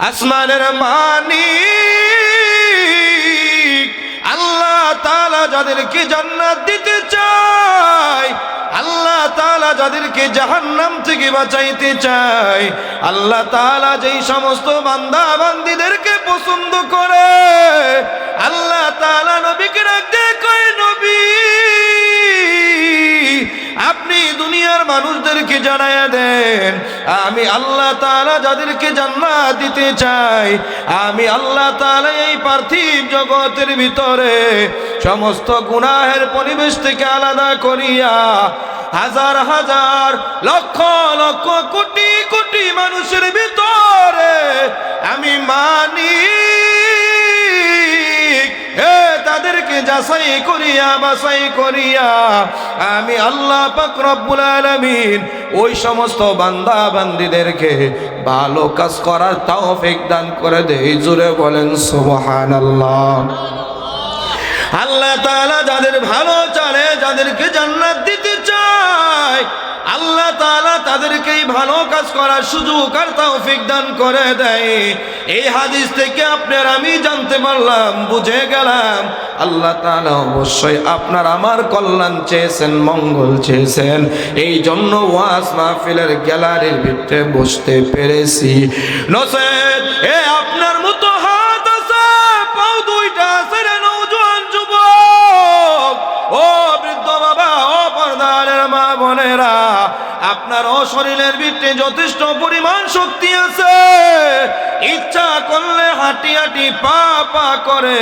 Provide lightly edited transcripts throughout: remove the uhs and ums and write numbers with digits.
আসমানের মালিক আল্লাহ তাআলা যাদেরকে জান্নাত দিতে চায়, আল্লাহ তাআলা যাদেরকে জাহান্নাম থেকে বাঁচাইতে চায়, আল্লাহ তাআলা যেই সমস্ত বান্দা বান্দীদেরকে পছন্দ করে, আল্লাহ তাআলা নবীকে রাখতে কয়, নবী আপনি দুনিয়ার মানুষদেরকে জানায়া দেন আমি আল্লাহ তাআলা যাদেরকে জান্নাত দিতে চাই, আমি আল্লাহ তাআলা এই পার্থিব জগতের ভিতরে সমস্ত গুনাহের পরিবেশ থেকে আলাদা করিয়া হাজার হাজার লক্ষ লক্ষ কোটি কোটি মানুষের ভিতরে আমি মানি তাদেরকে যাচাই করিয়া বাছাই করিয়া আমি আল্লাহ পাক রব্বুল আলামিন ওই সমস্ত বান্দা বান্দীদেরকে ভালো কাজ করার তৌফিক দান করে দেই। জোরে বলেন সুবহানাল্লাহ। আল্লাহ তাআলা যাদের ভালো চায়, যাদেরকে জান্নাত দিতে চায়, আল্লাহ তাআলা তাদেরকেই ভালো কাজ করার সুযোগ আর তৌফিক দান করে দেয়। এই হাদিস থেকে আপনার আমি জানতে পারলাম, বুঝে গেলাম আল্লাহ তাআলা অবশ্যই আপনার আমার কল্যাণ চেয়েছেন, মঙ্গল চেয়েছেন। এই জন্য ওয়াজ মাহফিলের গ্যালারির ভিতরে বসতে পেরেছি। নসেদ এ আপনার মতো হাত আছে, পাও দুইটা আছে রে নওজোয়ান যুবক, ও বৃদ্ধ বাবা, ও পর্দারের মা বোনেরা, আপনার ও শরীরের ভিতরে যথেষ্ট পরিমাণ শক্তি আছে। ইচ্ছা করলে হাঁটি হাঁটি পা পা করে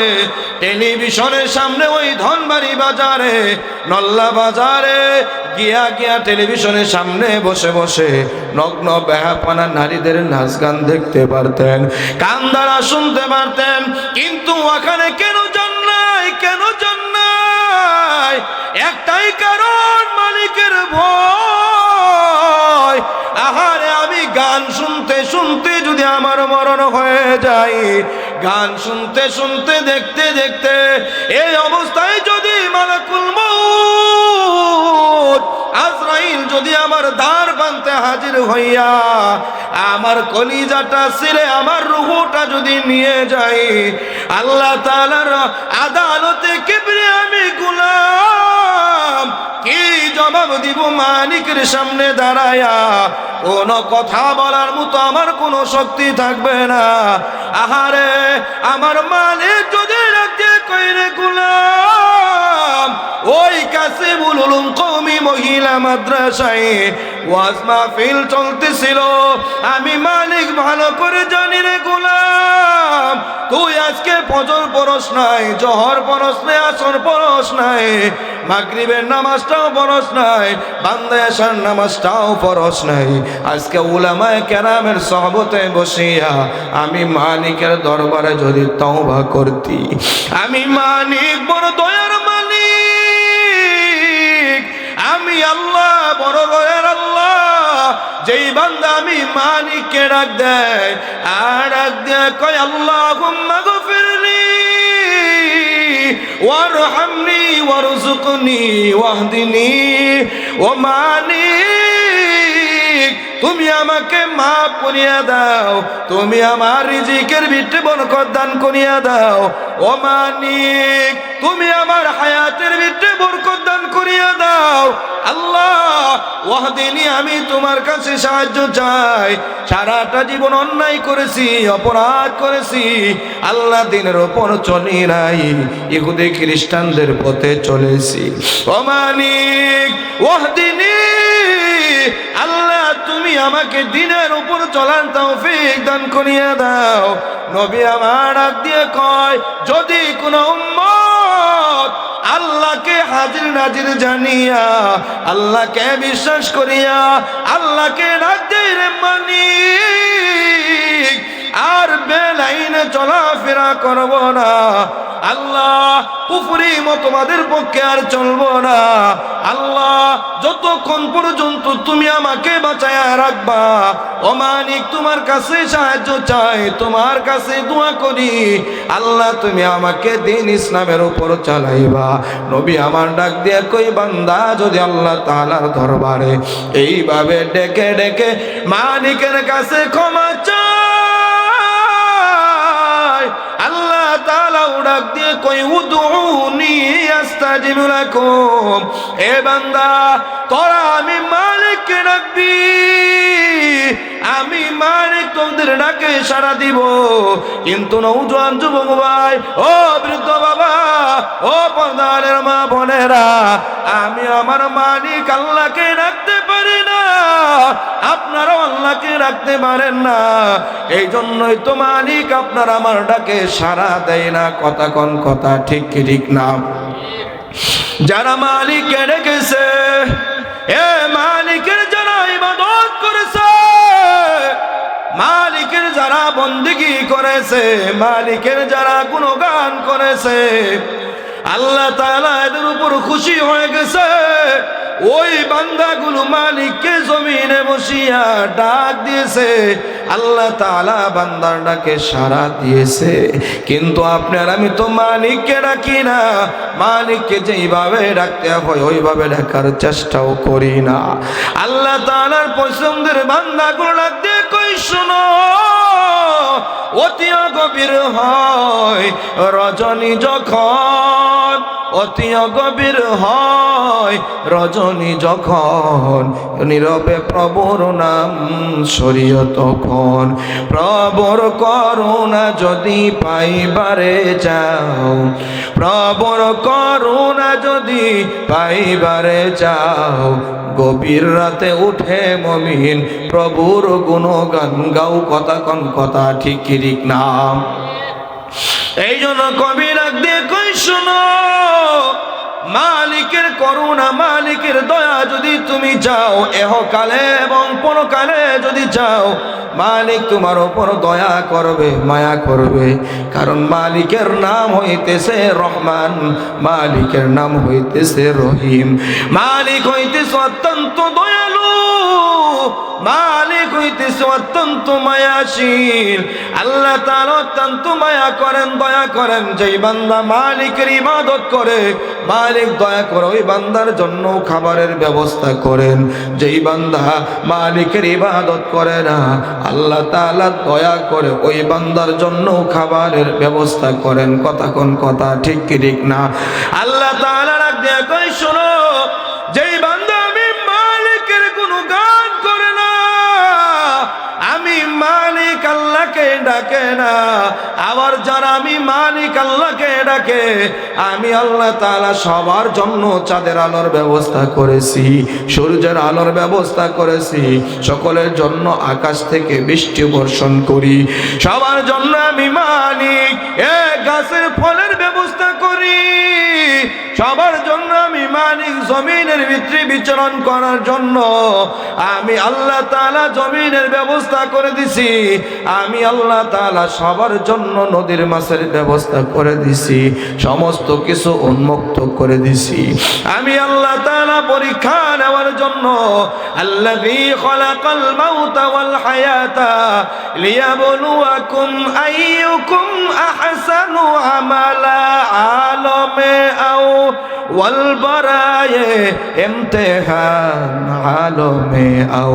টেলিভিশনের সামনে ওই ধনবাড়ি বাজারে, নল্লা বাজারে গিয়া গিয়া টেলিভিশনের সামনে বসে বসে নগ্ন বেহাপানা নারীদের নাচ গান দেখতে পারতেন, কান দ্বারা শুনতে পারতেন। কিন্তু ওখানে কেন যান নাই? কেন যান নাই? একটাই কারণ, মালিকের ভয়। আহারে, আমি গান শুনতে শুনতে যদি আমার মরণ হয়ে যায়, গান শুনতে শুনতে দেখতে দেখতে এই অবস্থায় যদি মালাকুল মউত আজরাইল যদি আমার দ্বার প্রান্তে হাজির হইয়া আমার কলিজাটা ছিঁড়ে আমার রূহটা যদি নিয়ে যায়, আল্লাহ তাআলার আদালতে কিবরিয়া আমি গোলাম কি জবাব দিব মালিকের সামনে দাঁড়ায়া? কোন কথা বলার মতো আমার কোনো শক্তি থাকবে না। আহারে, আমার মালিক যদি রাখতে কইরে গোলাম, ওই কাসিমুল উলুম কওমি মহিলা মাদ্রাসায় ওয়াজ মাহফিল চলতেছিল। আমি মালিক ভালো করে জানি রে গোলাম, তুই আজকে ফজর পড়স নাই, জোহর পড়স নাই, আসর পড়স নাই, মাগরিবের নামাজটাও পড়স নাই, বান্দা এশার নামাজটাও পড়স নাই। আজকে উলামায়ে কেরামের সহবতে বসিয়া আমি মালিকের দরবারে যদি তওবা করতি, আমি মালিক বড় দয়ার মালিক, আমি আল্লাহ বড় দয়ার আল্লাহ। যেই বান্দা আমি মালিককে ডাক দেয় আর ডাক দেয় কয় আল্লাহুম্মা গফিরলি ওয়ারহামনি ওয়ারযুকনি ওয়াহদিনি, ও মালিক তুমি আমাকে মাফ করিয়া দাও, তুমি আমার রিজিকের ভিতরে বরকত দান করিয়া দাও। ও মালিক তুমি আমার হায়াতের ভিতরে বরকত দান করিয়া দাও। আল্লাহ ওয়াহদিনি, আমি তোমার কাছে সাহায্য চাই। সারাটা জীবন অন্যায় করেছি, অপরাধ করেছি, আল্লাহ দিনের ওপর চলি নাই, ইহুদি খ্রিস্টানদের পথে চলেছি। ও মালিক ওয়াহদিনি, আল্লাহ তুমি আমাকে দিনের উপর চলার তৌফিক দান করিয়া দাও। নবী আমার ডাক দিয়ে কয়, যদি কোনো উম্মত আল্লাহকে হাজির নাজির জানিয়া, আল্লাহকে বিশ্বাস করিয়া আল্লাহকে ডাক দেয় রে মালিক, আর বেলাইনে চলাফেরা করব না, আল্লাহ কুফরি মতবাদের পক্ষে আর চলবো না, আল্লাহ যতক্ষণ পর্যন্ত তুমি আমাকে বাঁচায়া রাখবা, ও মালিক তোমার কাছে সাহায্য চাই, তোমার কাছে দোয়া করি, আল্লাহ তুমি আমাকে দিন ইসলামের উপর চালাইবা। নবী আমার ডাক দিয়ে কই, বান্দা যদি আল্লাহ তাআলার দরবারে এইভাবে ডেকে ডেকে মালিকের কাছে ক্ষমা চায়, কই উদউনি আস্তাজিব লাকুম। এ বান্দা তোরা আমি মালিককে ডাকবি, আমি মালিক তোদের ডাকে সাড়া দিব। কিন্তু নওজোয়ান যুবক ভাই, ও বৃদ্ধ বাবা, ও পর্দারের মা বোনেরা, আমি আমার মালিক আল্লাহকে ডাকতে পারি না, আপনারাও আল্লাহকে ডাকতে পারেন না। এই জন্যই তো মালিক আপনার আমার ডাকে সাড়া দেয় না। কথা কোন কথা ঠিক কি ঠিক না? যারা মালিককে ডেকেছে, এ মালিকের যারা ইবাদত করেছে, মালিকের যারা বন্দেগী করেছে, মালিকের যারা গুণগান করেছে, আল্লাহ তাআলা এদের উপর খুশি হয়ে গেছে। ওই বান্দাগুলো মালিককে জমিনে বসিয়া ডাক দিয়েছে, আল্লাহ তাআলা বান্দার ডাকে সাড়া দিয়েছে। কিন্তু আপনার আমি তো মালিককে ডাকি না, মালিককে যেইভাবে ডাকতে হয় ওইভাবে ডাকার চেষ্টাও করি না। আল্লাহ তাআলার পছন্দের বান্দাগুলো ডাক দিয়ে কই শোনো, অতি গভীর হয় রজনী যখন, অতি গভীর হয় রজনী যখন, নীরবে প্রভুর নাম সরিয় তখন। প্রভুর করুণা যদি পাইবারে যাও, প্রভুর করুণা যদি পাইবারে যাও, গভীর রাতে উঠে মমিন প্রভুর গুণগান গাও। কথা কোন কথা ঠিক কি ঠিক না? এই জন্য কবি ডাক দিয়ে কই শোনো, মালিকের করুণা, মালিকের দয়া যদি তুমি চাও, এহকালে এবং পরকালে যদি চাও, মালিক তোমার উপর দয়া করবে, মায়া করবে। কারণ মালিকের নাম হইতেছে রহমান, মালিকের নাম হইতেছে রহিম, মালিক হইতেছে অত্যন্ত দয়ালু, মালিক হইতেছে অত্যন্ত মায়াশীল। আল্লাহ তাআলা অত্যন্ত মায়া করেন, দয়া করেন। যেই বান্দা মালিকের ইবাদত করে, মালিক দয়া করে ওই বান্দার জন্য খাবারের ব্যবস্থা করেন। যেই বান্দা মালিকের ইবাদত করে না, আল্লাহ তাআলা দয়া করে ওই বান্দার জন্য খাবারের ব্যবস্থা করেন। কথা কোন কথা ঠিক কি ঠিক না? আল্লাহ তাআলা ডাক দিয়ে কই শোনো, যেই বান্দা আমি মালিকের কোনো গান করে না, আমি মালিক আল্লাহকে ডাকে না, আবার যারা আমি মালিক আল্লাহকে ডাকে, আমি আল্লাহ তাআলা সবার জন্য চাঁদের আলোর ব্যবস্থা করেছি, সূর্যের আলোর ব্যবস্থা করেছি, সকলের জন্য আকাশ থেকে বৃষ্টি বর্ষণ করি, সবার জন্য আমি মালিক গাছের ফলের ব্যবস্থা করি, সবার জন্য আমি মালিক জমিনের ভিতরে বিচরণ করার জন্য আমি আল্লাহ তাআলা জমিনের ব্যবস্থা করে দিছি, আমি আল্লাহ তাআলা সবার জন্য নদীর মাছের ব্যবস্থা করে দিছি, সমস্ত কিছু উন্মুক্ত করে দিছি। আমি আল্লাহ তাআলা পরীক্ষা নেওয়ার জন্য আল্লাযী খালাকাল মাউতা ওয়াল হায়াতা লিয়াবলুয়াকুম আইয়ুকুম আহসানু আমালা, আলমে আও ওয়াল বারায়ে ইমতিহান, আলমে আও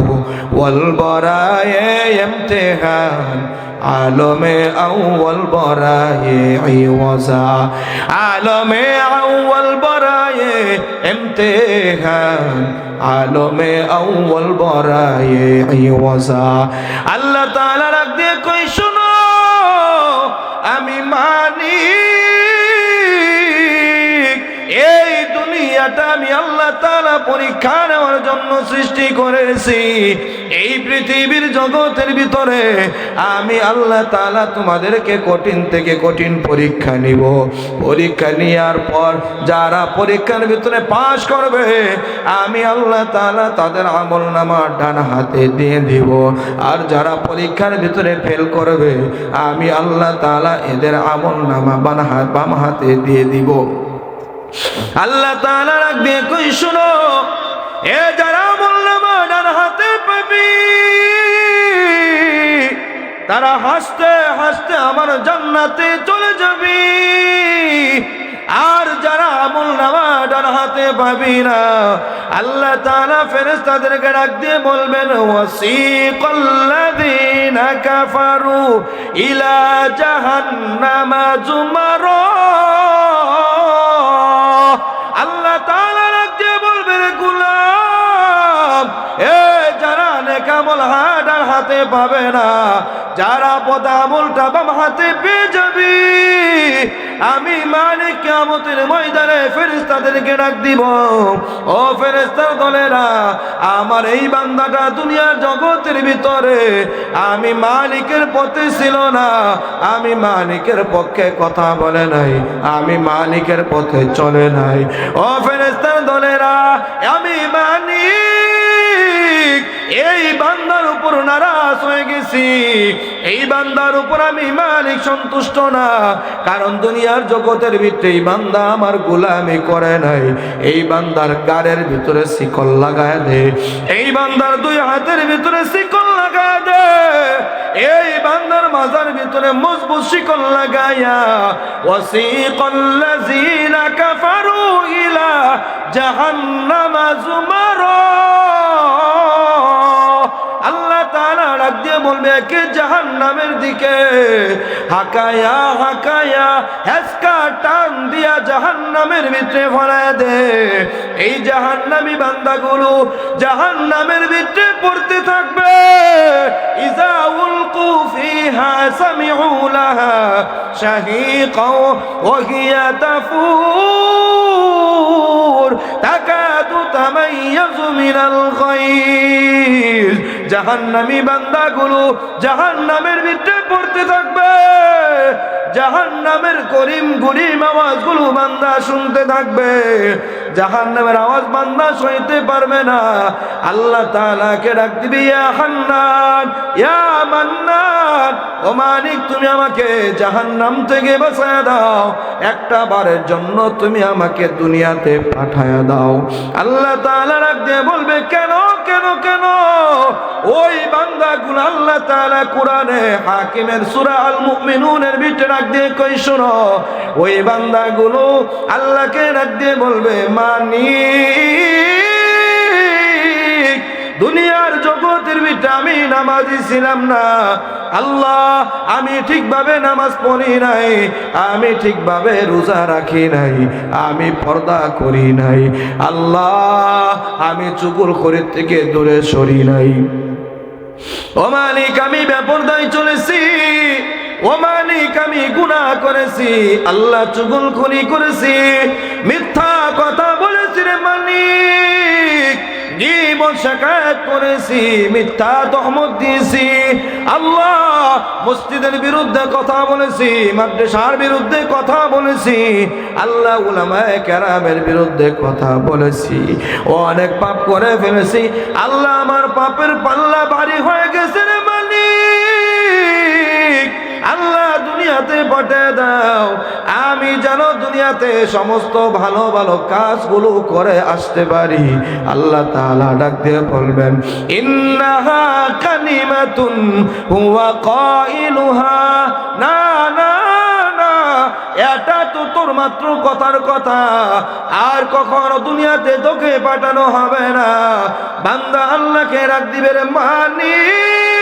ওয়াল বারায়ে ইমতিহান, আলমে আউয়াল বরায়ে ইওয়াজা, আলমে আউয়াল বরায়ে ইমতিহান, আলমে আউয়াল বরায়ে ইওয়াজা। আল্লাহ তাআলা ডাক দিয়ে কই শোনো, আমি মালিক, এই দুনিয়াটা আমি আল্লাহ তাআলা পরীক্ষা নেওয়ার জন্য সৃষ্টি করেছি। এই পৃথিবীর জগতের ভিতরে আমি আল্লাহ তাআলা তোমাদেরকে কঠিন থেকে কঠিন পরীক্ষা নিব। পরীক্ষা নেওয়ার পর যারা পরীক্ষার ভিতরে পাশ করবে, আমি আল্লাহ তাআলা তাদের আমলনামা ডান হাতে দিয়ে দিব। আর যারা পরীক্ষার ভিতরে ফেল করবে, আমি আল্লাহ তাআলা এদের আমলনামা বাম হাতে দিয়ে দিব। আল্লাহ তাআলা ডাক দিয়ে কই শুনো, এ যারা আমলনামা ডান হাতে পাবি, তারা হাসতে হাসতে আমার জান্নাতে চলে যাবি। আর যারা আমলনামা ডান হাতে পাবি না, আল্লাহ তাআলা ফেরেশতাদেরকে ডাক দিয়ে বলবেন, ওয়াসিকাল্লাযীনা কাফারু ইলা জাহান্নামা যুমারা, আমল ডান হাতে পাবে না, যারা আপদ আমলটা বাম হাতে পেয়ে যাবি, আমি মালিক কিয়ামতের ময়দানে ফেরেশতাদেরকে ডাক দিব, ও ফেরেশতার দলেরা, আমার এই বান্দাটা দুনিয়ার জগতের ভিতরে আমি মালিকের পথে ছিল না, আমি মালিকের পক্ষে কথা বলে নাই, আমি মালিকের পথে চলে নাই। ও ফেরেশতার দলেরা, আমি মালিক এই বান্দার উপর নারাজ হয়ে গেছি, এই বান্দার উপর আমি মালিক সন্তুষ্ট না, কারণ দুনিয়ার জগতের ভিতরে এই বান্দা আমার গোলামি করে নাই। এই বান্দার গাড়ের ভিতরে শিকল লাগায় দে, এই বান্দার দুই হাতের ভিতরে শিকল লাগায় দে, এই বান্দার মাজার ভিতরে মজবুত শিকল লাগায়া, ওয়াসিকাল্লাযীনা কাফারু ইলা জাহান্নামা যুমারা, আল্লাহ তাআলা ডাক দিয়ে বলবে কে জাহান্নামের দিকে হাকায়া হাকায়া হেসকা টান দিয়া জাহান্নামের ভিতরে ভরায় দে। এই জাহান্নামী বান্দাগুলো জাহান্নামের ভিতরে পড়তে থাকবে, ইযা উলকু ফিহা সামিউ লাহা শাহীকা ওয়া হিয়া তাফুর তাকাদু তামাইয়াজু মিনাল গায়জ। জাহান্নামী বান্দাগুলো জাহান্নামের ভিতরে পড়তে থাকবে, জাহান্নামের করিম গরিম আওয়াজগুলো বান্দা শুনতে থাকবে, জাহান্নামের আওয়াজ বান্দা সইতে পারবে না। আল্লাহ তাআলাকে ডাক দিবে, ইয়া হান্নান ইয়া মান্নান, ও মালিক তুমি আমাকে জাহান্নাম থেকে বাঁচায়া দাও, একটা বারের জন্য তুমি আমাকে দুনিয়াতে পাঠায়া দাও। আল্লাহ তাআলা ডাক দিয়ে বলবে কেন কেন কেন? ওই বান্দাগুলো আল্লাহ তাআলা কোরআনে হাকিমের সূরা আল মুমিনুনের ভিতরে ডাক দিয়ে কই শোনো, ওই বান্দাগুলো আল্লাহকে ডাক দিয়ে বলবে মালিক দুনিয়ার জগতের ভিতরে আমি নামাজি ছিলাম না, আল্লাহ আমি ঠিকভাবে নামাজ পড়ি নাই, আমি ঠিকভাবে রোজা রাখি নাই, আমি পর্দা করি নাই, আল্লাহ আমি চুগলখড়ির থেকে দূরে সরি নাই, ও মালিক আমি বেপরদায় চলেছি, ও মালিক আমি গুনাহ করেছি, আল্লাহ চুগলখড়ি করেছি, মিথ্যা কথা বলেছি রে মালিক, জীবন শাকায়াত করেছি, মিথ্যা তহমত দিয়েছি, আল্লাহ মসজিদের বিরুদ্ধে কথা বলেছি, মাদ্রাসার বিরুদ্ধে কথা বলেছি, আল্লাহ উলামায়ে কেরামের বিরুদ্ধে কথা বলেছি, অনেক পাপ করে ফেলেছি, আল্লাহ আমার পাপের পাল্লা ভারী হয়ে গেছে রে মালিক, আল্লাহ দুনিয়াতে পাঠিয়ে দাও, আমি যেন দুনিয়াতে সমস্ত ভালো ভালো কাজগুলো করে আসতে পারি। আল্লাহ তাআলা ডাক দিয়ে বলবেন ইন্নাহা কালিমাতুন হুয়া কাইলুহা, না না না এটা তো তোর মাত্র কথার কথা, আর কখনো দুনিয়াতে তোকে পাঠানো হবে না। বান্দা আল্লাহকে ডাক দিবে রে মালিক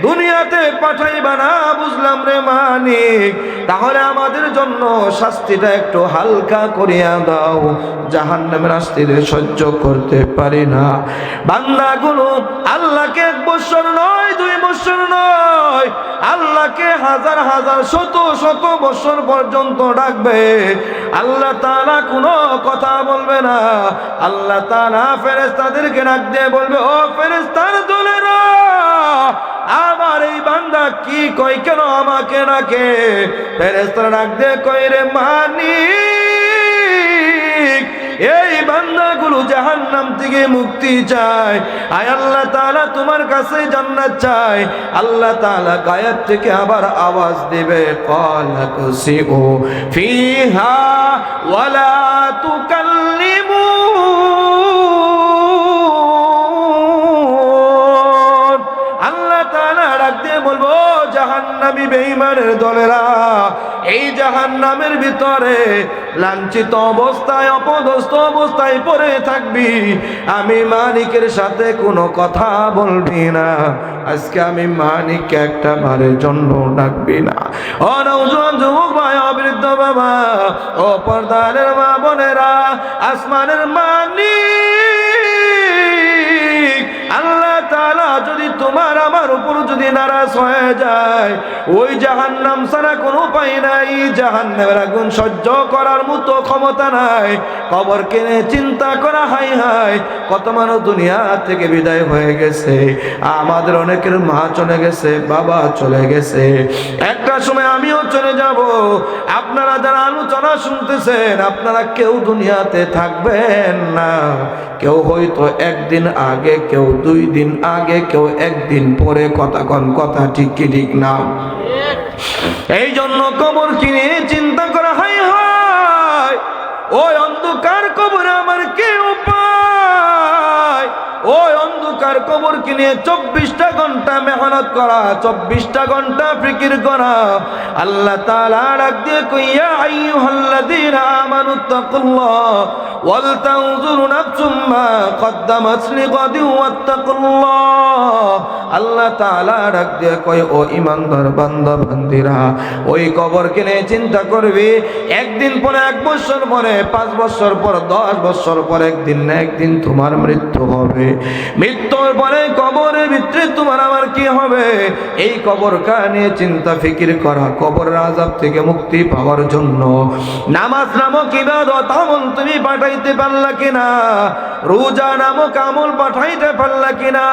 দুনিয়াতে পাঠাইবা না, বুঝলাম রে মালিক, তাহলে আমাদের জন্য শাস্তিটা একটু হালকা করিয়া দাও, জাহান্নামের শাস্তিতে সহ্য করতে পারি না। বান্দাগুলো আল্লাহকে 1 বছর নয় 2 বছর নয়, আল্লাহকে হাজার হাজার শত শত বছর পর্যন্ত ডাকবে, আল্লাহ তাআলা কোনো কথা বলবে না। আল্লাহ তাআলা ফেরেশতাদেরকে ডাক দিয়ে বলবে, ও ফেরেশতার দলেরা, আমার এই বান্দা কি কই কেন আমাকে ডাকে? ফেরেশতারা ডাক দিয়ে কই রে মালিক এই বান্দাগুলো জাহান্নাম থেকে মুক্তি চায়, আয় আল্লাহ তাআলা তোমার কাছে জান্নাত চায়। আল্লাহ তাআলা গায়েব থেকে আবার আওয়াজ দিবে, ক্বালা কুসিউ ফিহা ওয়ালা তুকাল্লিমু, আল্লাহ তাআলা ডাক দিয়ে বলবো, জাহান্নামী বেঈমানের দলেরা এই জাহান্নামের ভিতরে লাঞ্ছিত অবস্থায় অপদস্থ অবস্থায় পড়ে থাকবি, আমি মালিকের সাথে কোনো কথা বলবি না, আজকে আমি মালিককে একটা বারের জন্য ডাকবি না। ও নওজোয়ান যুবক ভাই, বৃদ্ধ বাবা, ও পর্দারের মা বোনেরা, আসমানের মালিক আল্লাহ তাআলা যদি তোমার আমার উপর যদি নারাজ হয়ে যায়, ওই জাহান্নাম ছাড়া কোনো উপায় নাই, জাহান্নামের আগুন সহ্য করার মতো ক্ষমতা নাই। কবরকে নিয়ে চিন্তা করা, হাই হাই কত মানুষ দুনিয়া থেকে বিদায় হয়ে গেছে। আমাদের অনেকের মা চলে গেছে, বাবা চলে গেছে, একটা সময় আমিও চলে যাব। আপনারা যারা আলোচনা শুনতেছেন, আপনারা কেউ দুনিয়াতে থাকবেন না। কেউ হয়তো একদিন আগে, কেউ 2 দিন আগে, কেউ একদিন পরে। কথা ঠিক কি ঠিক না? এই জন্য কবর কিনে চিন্তা করা, হাই হায় ওই অন্ধকার কবরে আমার কি উপায়? ওই অন্ধকার কবর কিনে 24টা ঘন্টা মেহনত করা, 24টা ঘন্টা ফিকির করা। আল্লাহ তাআলা ডাক দিয়ে কই, ইয়া আইয়ুহাল্লাযীনা আমানুত্তাকুল্লাহ ওয়াল তানজুরু নাফসুম মা কদ্দামাত লিগাদিন ওয়াত্তাকুল্লাহ। আল্লাহ তাআলা ডাক দিয়ে কই, ও ঈমানদার বান্দা বান্দিরা, ওই কবর কিনে চিন্তা করবি। একদিন পরে, 1 বছর পরে, 5 বছর পর, 10 বছর পর, একদিন না একদিন তোমার মৃত্যু হবে। মৃত্যুর পরে কবরের ভিতরে তোমার আমার কি হবে? এই কবর নিয়ে চিন্তা ফিকির করা। কবরের আযাব থেকে মুক্তি পাওয়ার জন্য নামাজ নামক ইবাদত আমল তুমি পাঠাইতে পারলা কিনা? রোজা নামক আমল পাঠাইতে পারলা কিনা?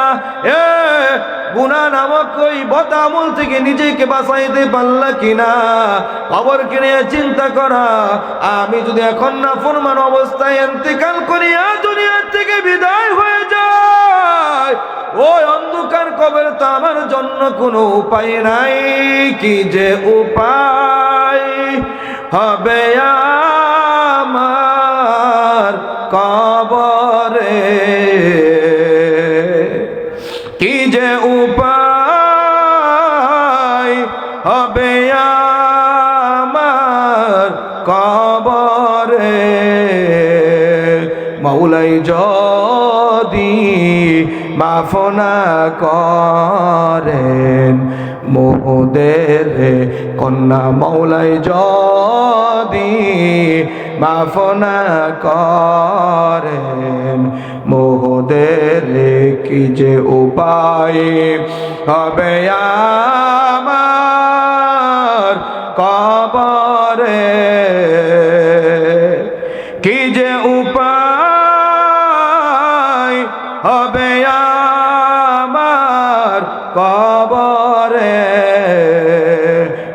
গুনাহ নামক ওই বদ আমল থেকে নিজেকে বাঁচাইতে পারলা কিনা? কবর নিয়ে চিন্তা করা। আমি যদি এখন নাফরমান অবস্থায় ইন্তেকাল করিয়া দুনিয়া থেকে বিদায় হয়ে যায়, ওই অন্ধকার কবর তো আমার জন্য কোনো উপায় নাই। কি যে উপায় হবে আমার কবরে, কি যে উপায় হবে আমার কবরে। মাওলাই যদি মাফ না করেন মোদের কন্যা, মাওলাই যদি মাফ না করেন মোদের, কি যে উপায় হবে আমার কবরে, কি যে উপায় হবে আমার কবরে।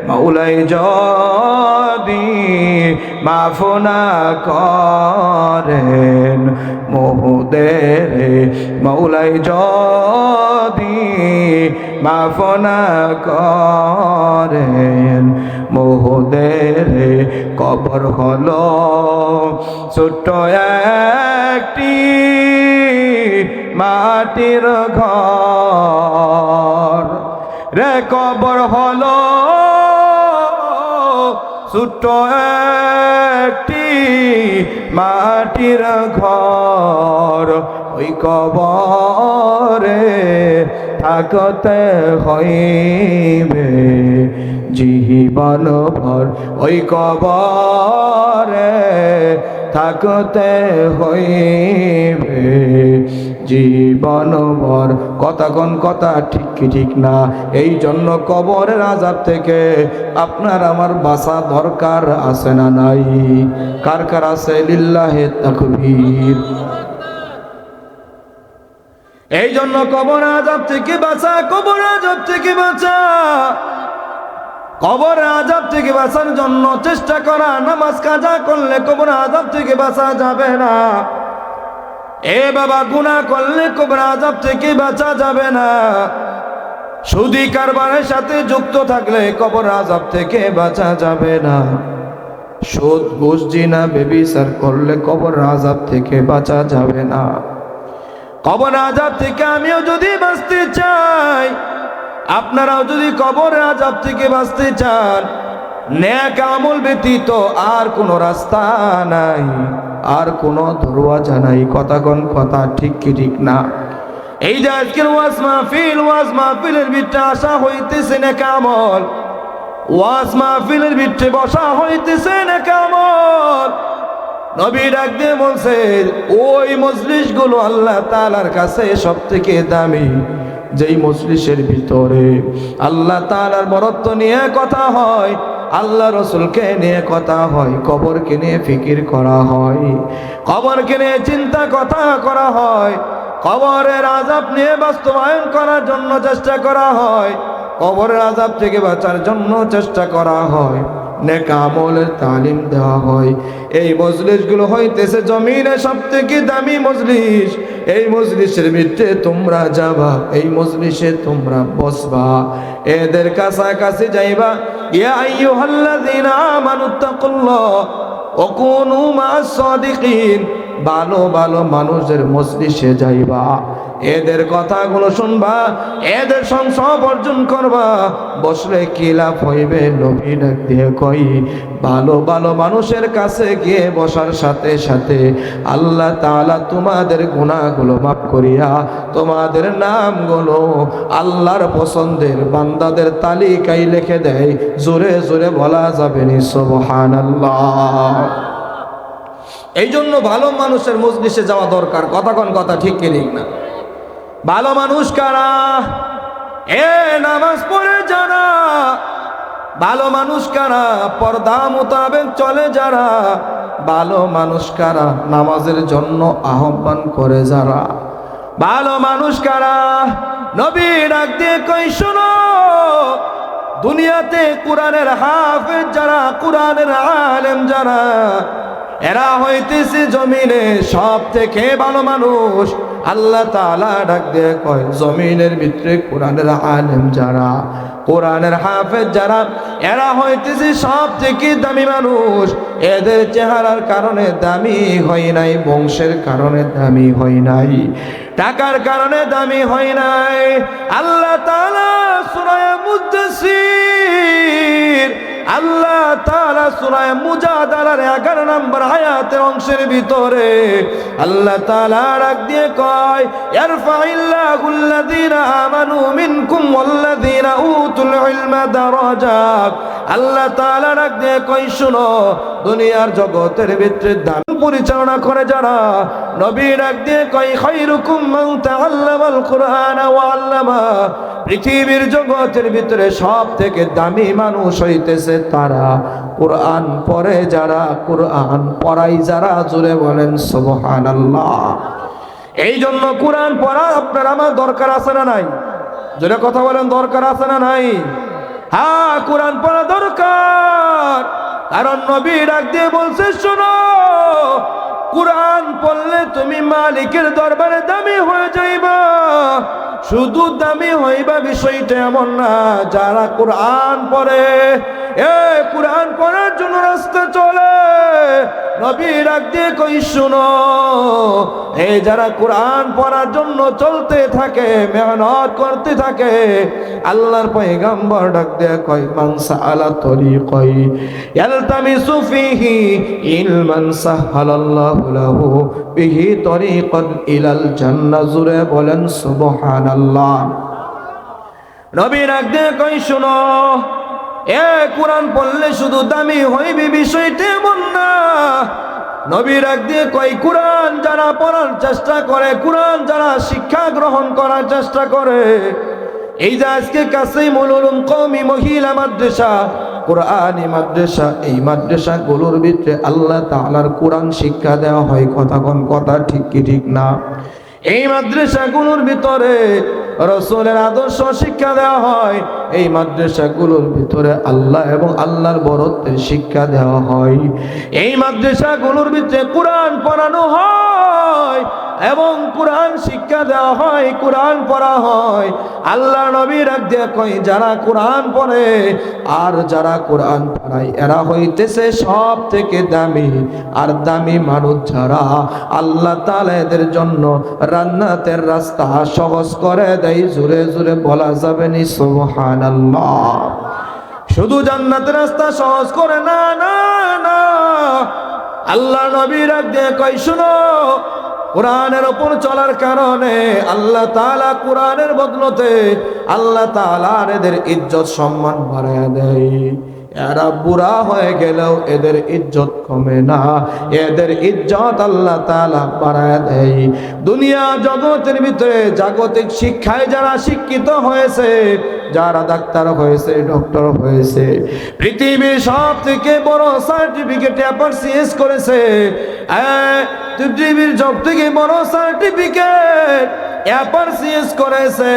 মাওলাই যদি মাফ না করেন মোদের, মাওলাই যদি মাফ না করেন মোদের, কবর হলো ছোট্ট একটি মাটির ঘর রে। কবর হলো ছোট্ট একটি মাটির ঘর, ওই কবরে থাকতে হইবে জীবন ভর, ওই কবরে থাকতে হইবে জীবন ভর। কথা ঠিক কি ঠিক না? এই জন্য কবরের আযাব থেকে আপনার আমার বাঁচা দরকার আছে না নাই? কার কার আছে? লিল্লাহে তাকবীর। এই জন্য কবর আযাব থেকে বাঁচা, কবর আযাব থেকে বাঁচা, কবর আযাব থেকে বাঁচার জন্য চেষ্টা করা। নামাজ কাজা করলে কবর আযাব থেকে বাঁচা যাবে না। এ বাবা, গুনাহ করলে কবর আযাব থেকে বাঁচা যাবে না। সুদি কারবারের সাথে যুক্ত থাকলে কবর আযাব থেকে বাঁচা যাবে না। সুদ ঘুষ জিনা ব্যভিচার করলে কবর আযাব থেকে বাঁচা যাবে না। কবর আযাব থেকে আমিও যদি বাঁচতে চাই, আপনারাও যদি কবর আযাব থেকে বাঁচতে চান, নেক আমল ব্যতীত আর কোনো রাস্তা নাই, আর কোনো দরওয়াজা নাই। কথা ঠিক কি ঠিক না? এই যে আজকের ওয়াজ মাহফিলের ভিতরে আসা হইতেছে নেক আমল, ওয়াজ মাহফিলের ভিতরে বসা হইতেছে নেক আমল। নবী ডাক দিয়ে বলছে, ওই মজলিসগুলো আল্লাহ তাআলার কাছে সবথেকে দামি। যেই মজলিসের ভিতরে আল্লাহ তাআলার বরত্ব নিয়ে কথা হয়, আল্লাহ রসুলকে নিয়ে কথা হয়, কবরকে নিয়ে ফিকির করা হয়, কবরকে নিয়ে চিন্তা কথা করা হয়, কবরের আযাব নিয়ে বাস্তবায়ন করার জন্য চেষ্টা করা হয়, কবরের আযাব থেকে বাঁচার জন্য চেষ্টা করা হয়, নেক আমলের তালিম দেওয়া হয়। এই মজলিসগুলো হইতেছে জমিনে সবথেকে দামি মজলিস। এই মজলিসের ভিতরে তোমরা যাবা, এই মজলিসে তোমরা বসবা, এদের কাছাকাছি যাইবা। ইয়া আইয়ুহাল্লাযীনা আমানুত্তাকুল্লাহ ওয়া কুনু মা'আস সাদিকিন, ভালো ভালো মানুষের মজলিসে যাইবা, এদের কথাগুলো শুনবা, এদের সংসব অর্জন করবা। বসলে কি লাভ হইবে? নবী ডাক দিয়ে কই, ভালো ভালো মানুষের কাছে গিয়ে বসার সাথে সাথে আল্লাহ তাআলা তোমাদের গুনাহগুলো মাফ করিয়া তোমাদের নামগুলো আল্লাহর পছন্দের বান্দাদের তালিকায় লিখে দেয়। জোরে জোরে বলা যাবে নি সুবহানাল্লাহ। এই জন্য ভালো মানুষের মজলিসে যাওয়া দরকার। কথা কোন কথা ঠিক কি ঠিক না? ভালো মানুষ কারা? এ নামাজ পড়ে যারা, ভালো মানুষ কারা? পর্দা মোতাবেক চলে যারা, ভালো মানুষ কারা? নামাজের জন্য আহ্বান করে যারা, ভালো মানুষ কারা? নবী ডাক দিয়ে কই, শোনো, দুনিয়াতে কোরআনের হাফেজ যারা, কোরআনের আলেম যারা, এরা হইতেছে জমিনে সব থেকে ভালো মানুষ। আল্লাহ তাআলা ডাক দিয়ে কয়, জমিনের ভিতরে কোরআনের আলেম যারা, কোরআনের হাফেজ যারা, এরা হইতেছে সব থেকে দামি মানুষ। এদের চেহারার কারণে দামি হয় নাই, বংশের কারণে দামি হয় নাই, টাকার কারণে দামি হয় নাই। আল্লাহ তাআলা সূরা মুদ্দাসির, আল্লাহ তাআলা সূরা মুজাদালার 11 নম্বর আয়াতের অংশের ভিতরে আল্লাহ তাআলা ডাক দিয়ে কয়, ইয়ারফাইল্লাহুল্লাযীনা আমানু মিনকুম ওয়াল্লাযীনা উতুল ইলমা দারাজাত। আল্লাহ তাআলা ডাক দিয়ে কয়, শুনো, দুনিয়ার জগতের ভিতরে দান পরিচালনা করে যারা, নবী ডাক দিয়ে কয়, খায়রুকুম মান তাআল্লামাল কুরআনা ওয়া আল্লামা। পৃথিবীর জগতের ভিতরে সব থেকে দামি মানুষ হইতেছে তারা কোরআন পড়ে যারা, কোরআন পড়াই যারা। জোরে বলেন সুবহানাল্লাহ। এই জন্য কোরআন পড়া আপনার আমার দরকার আছে না নাই? জোরে কথা বলেন, দরকার আছে না নাই? হ্যাঁ, কোরআন পড়া দরকার। কারণ নবী ডাক দিয়ে বলছে, শোনো, কোরআন পড়লে তুমি মালিকের দরবারে দামি হয়ে যাইবা। শুধু দামি হইবা বিষয়টা এমন না। যারা কোরআন পড়ে, কোরআন পড়ার জন্য রাস্তা চলে, নবী ডাক দিয়ে কই, শুনো, যারা কোরআন পড়ার জন্য চলতে থাকে, মেহনত করতে থাকে, আল্লাহর পয়গম্বর ডাক দিয়ে কই, মান সাআলা তরিকাই ইয়ালতামিসু ফিহি ইলমান সাহালাল্লাহু লাহু বিহি তরিকান ইলাল জান্নাহ। জুরে বলেন সুবহানাল্লাহ। নবী ডাক দিয়ে কই, শুনো, কোরআন পড়লে শুধু দামি হইবে বিষয়টা এমন না। নবী ডাক দিয়ে কই, কোরআন যারা পড়ার চেষ্টা করে, কোরআন যারা শিক্ষা গ্রহণ করার চেষ্টা করে, এই যে আজকে কাছেই মুলুলুম কওমি মহিলা মাদ্রাসা, কোরআনি মাদ্রাসা, এই মাদ্রাসাগুলোর ভিতরে আল্লাহ তাআলার কোরআন শিক্ষা দেওয়া হয়। কথা কোন কথা ঠিক কি ঠিক না? এই মাদ্রাসাগুলোর ভিতরে রাসূলের আদর্শ শিক্ষা দেওয়া হয়। এই মাদ্রাসাগুলোর ভিতরে আল্লাহ এবং আল্লাহর বরত্বের শিক্ষা দেওয়া হয়। এই মাদ্রাসাগুলোর ভিতরে কোরআন পড়ানো হয় এবং কোরআন শিক্ষা দেওয়া হয়, কোরআন পড়া হয়। আল্লাহ নবী ডাক দিয়ে কই, যারা কোরআন পড়ে আর যারা কোরআন পড়ায়, এরা হইতেছে সব থেকে দামি। আর দামি মানুষ যারা, আল্লাহ তাআলা এদের জন্য জান্নাতের রাস্তা সহজ করে দেয়। জোরে জোরে বলা যাবে নি সুবহানাল্লাহ। শুধু জান্নাতের রাস্তা সহজ করে না, না না, আল্লাহ নবী ডাক দিয়ে কই, শুনো, কোরআনের উপর চলার কারণে আল্লাহ তাআলা কোরআনের বদলতে আল্লাহ তাআলা এদের ইজ্জত সম্মান বাড়ায় দেয়। এরা বুড়া হয়ে গেলেও এদের ইজ্জত কমে না, এদের ইজ্জত আল্লাহ তাআলা বাড়ায় দেয়। দুনিয়া জগতের ভিতরে জাগতিক শিক্ষায় যারা শিক্ষিত হয়েছে, যারা ডাক্তার হয়েছে, ডক্টর হয়েছে, পৃথিবীর সব থেকে বড় সার্টিফিকেট অ্যাপারসিএস করেছে, পৃথিবীর সব থেকে বড় সার্টিফিকেট অ্যাপারসিএস করেছে।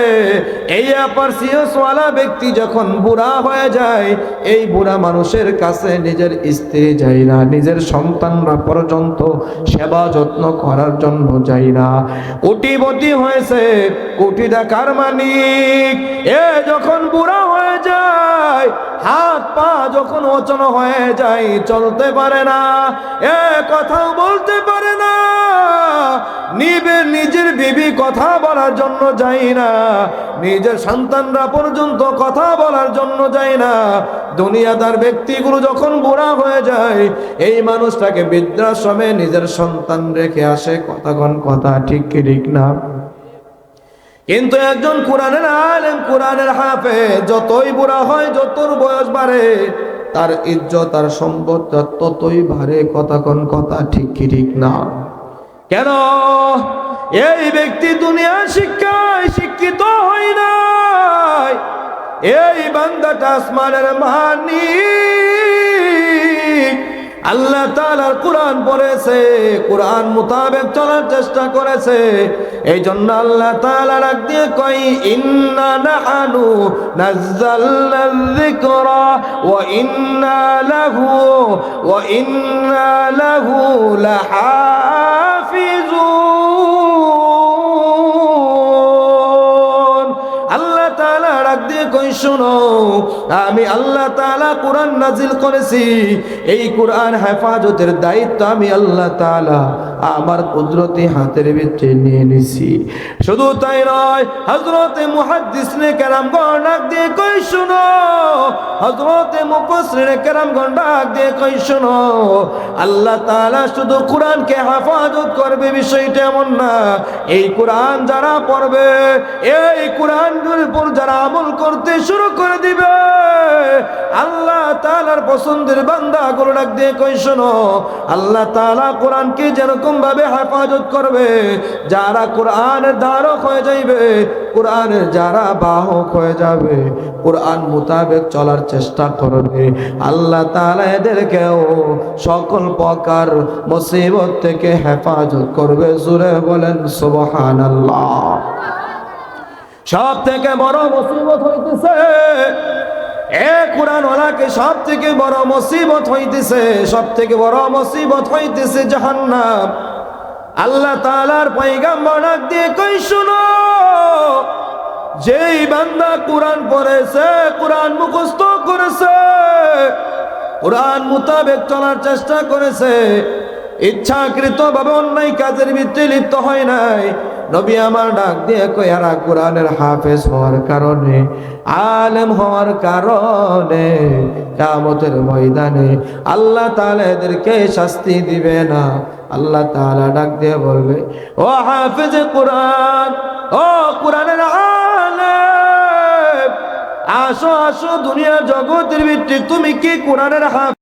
এই অ্যাপারসিএস ওয়ালা ব্যক্তি যখন বুড়া হয়ে যায়, এই বুড়া মানুষের কাছে নিজের স্ত্রী যায় না, নিজের সন্তানরা পর্যন্ত সেবা যত্ন করার জন্য যায় না। কোটিপতি হয়েছে, কোটি টাকার মালিক, এ যখন বুড়া হয়ে যায়, হাত পা যখন অচল হয়ে যায়, চলতে পারে না, এ কথাও বলতে পারে না, নিজের বিবি কথা বলার জন্য যায় না, নিজের সন্তানরা পর্যন্ত কথা বলার জন্য যায় না। দুনিয়াদার ব্যক্তিগুলো যখন বুড়া হয়ে যায়, এই মানুষটাকে বৃদ্ধাশ্রমে নিজের সন্তান রেখে আসে। কথা ঠিক কি ঠিক না? কিন্তু একজন কোরআনের আলেম, কোরআনের হাফেজ যতই বুড়া হয়, যতর বয়স বাড়ে, তার ইজ্জত আর সম্পদ ততই বাড়ে। কথা ঠিক কি ঠিক না? কেন? এই ব্যক্তি দুনিয়ার শিক্ষায় শিক্ষিত হয় নাই। এই বান্দাটা আসমানের মালিক, আল্লাহ তাআলার কোরআন পড়েছে, কোরআন মোতাবেক চলার চেষ্টা করেছে। এই জন্য আল্লাহ তাআলা ডাক দিয়ে কই, ইন্না নাহনু নাযালনা যিকরা ওয়া ইন্না লাহু লাহাফিজুন। আল্লাহ তাআলা ডাক দিয়ে কই, শোনো, আমি আল্লাহ তাআলা কোরআন নাজিল করেছি, এই কোরআন হেফাজতের দায়িত্ব আমি আল্লাহ তাআলা আমার কুদরতি হাতের ভিতরে নিয়ে নিছি। শুধু তাই নয়, হযরতে মুহাদ্দিসনে কেরামগণ ডাক দিয়ে কই, শোনো, হযরতে মুফাসসিরিনে কেরামগণ ডাক দিয়ে কই, শোনো, আল্লাহ তাআলা শুধু কোরআনকে হেফাজত করবে বিষয়টা এমন না। এই কোরআন যারা পড়বে, এই কোরআনের উপর যারা আমল করতে শুরু করে দিবে, আল্লাহ তাআলার পছন্দের বান্দাগুলো ডাক দিয়ে কই, শোনো, আল্লাহ তাআলা কোরআনকে যেরকম ভাবে হেফাজত করবে, যারা কোরআনের ধারক হয়ে যাইবে, কোরআনের যারা বাহক হয়ে যাবে, কোরআন মোতাবেক চলার চেষ্টা করবে, আল্লাহ তাআলা এদেরকেও সকল প্রকার মুসিবত থেকে হেফাজত করবে। জোরে বলেন সুবহানাল্লাহ। সব থেকে বড় মুসিবত হইতেছে, এ কোরআনওয়ালাকে সব থেকে বড় মুসিবত হইতেছে, সব থেকে বড় মুসিবত হইতেছে জাহান্নাম। আল্লাহ তাআলার পয়গম্বর ডাক দিয়ে কই, শুনো, যেই বান্দা কোরআন পড়েছে, কোরআন মুখস্থ করেছে, কোরআন মোতাবেক চলার চেষ্টা করেছে, ইচ্ছাকৃত ভাবে অন্যায় কাজের ভিতরে লিপ্ত হয় নাই, নবী আমার ডাক দিয়ে কই, এরা কোরআনের হাফেজ হওয়ার কারণে, আলেম হওয়ার কারণে কিয়ামতের ময়দানে আল্লাহ তাআলা এদেরকে শাস্তি দিবে না। আল্লাহ তাআলা ডাক দিয়ে বলবে, ও হাফেজ কোরআন, ও কোরআনের আলেম, আসো আসো, দুনিয়ার জগতের ভিতরে তুমি কি কোরআনের হাফেজ?